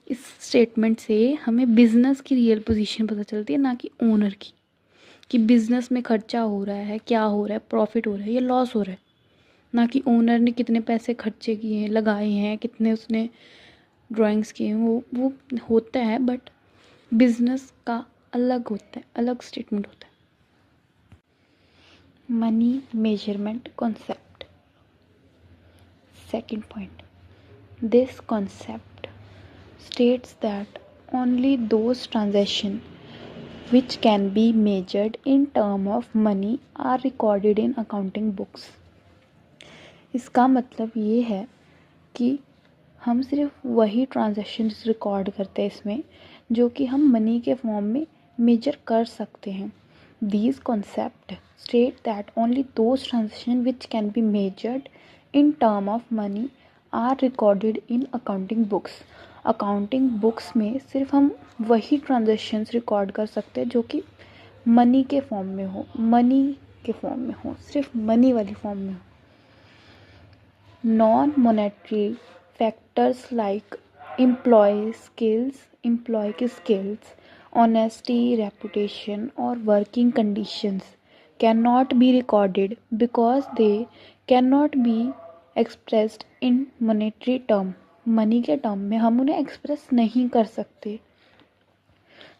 इस स्टेटमेंट से हमें बिज़नेस की रियल पोजीशन पता चलती है, ना कि ओनर की, कि बिज़नेस में खर्चा हो रहा है, क्या हो रहा है, प्रॉफिट हो रहा है या लॉस हो रहा है, ना कि ओनर ने कितने पैसे खर्चे किए हैं, लगाए हैं, कितने उसने ड्राइंग्स किए हैं। वो होता है, बट बिज़नेस का अलग होता है, अलग स्टेटमेंट होता है। Money measurement concept. Second point, this concept states that only those transactions which can be measured in terms of money are recorded in accounting books. इसका मतलब ये है कि हम सिर्फ वही ट्रांजैक्शंस रिकॉर्ड करते हैं इसमें जो कि हम मनी के फॉर्म में मेजर कर सकते हैं। These concepts state that only those transactions which can be measured in terms of money are recorded in accounting books. Accounting books में सिर्फ हम वही ट्रांजैक्शंस रिकॉर्ड कर सकते हैं जो कि मनी के फॉर्म में हो, मनी के फॉर्म में हो, सिर्फ मनी वाली फॉर्म में हो। Non monetary factors like employ की स्किल्स, ऑनेस्टी, रेपुटेशन और working conditions can not be recorded because they can not be expressed in monetary term. Money के टर्म में हम उन्हें एक्सप्रेस नहीं कर सकते,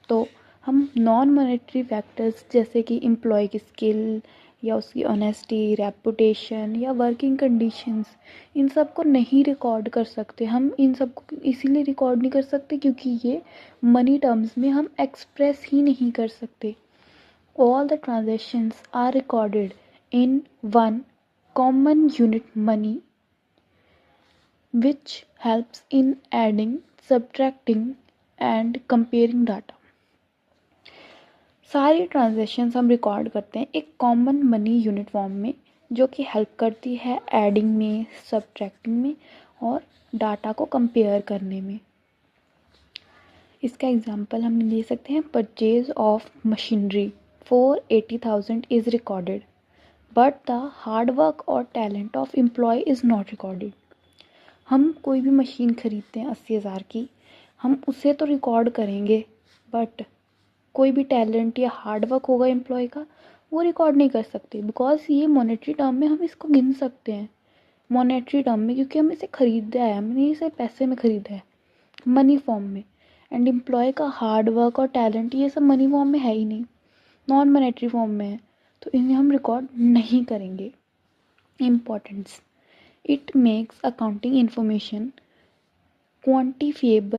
तो हम नॉन मॉनेटरी फैक्टर्स जैसे कि एम्प्लॉय की स्किल या उसकी ऑनेस्टी, रेपुटेशन या वर्किंग कंडीशंस, इन सब को नहीं रिकॉर्ड कर सकते। हम इन सब को इसीलिए रिकॉर्ड नहीं कर सकते क्योंकि ये मनी टर्म्स में हम एक्सप्रेस ही नहीं कर सकते। All the transactions are recorded in one common unit money which helps in adding, subtracting and comparing data. सारी ट्रांजेक्शन्स हम रिकॉर्ड करते हैं एक कॉमन मनी यूनिट फॉर्म में, जो कि हेल्प करती है एडिंग में, सब्ट्रैक्टिंग में और डाटा को कंपेयर करने में। इसका एग्जांपल हम ले सकते हैं, purchase of machinery for 80,000 is recorded but the hard work और talent of employ is not recorded. हम कोई भी मशीन ख़रीदते हैं 80,000 की, हम उसे तो रिकॉर्ड करेंगे, बट कोई भी टैलेंट या हार्ड वर्क होगा एम्प्लॉय का, वो रिकॉर्ड नहीं कर सकते बिकॉज ये मॉनेटरी टर्म में हम इसको गिन सकते हैं, मॉनेटरी टर्म में, क्योंकि हम इसे ख़रीदा है, हमने इसे पैसे में ख़रीदा है, मनी फॉर्म में। एंड एम्प्लॉय का हार्ड वर्क और टैलेंट ये सब मनी फॉर्म में है ही नहीं, नॉन मॉनेटरी फॉर्म में है, तो इन्हें हम रिकॉर्ड नहीं करेंगे। Importance, it makes accounting information quantifiable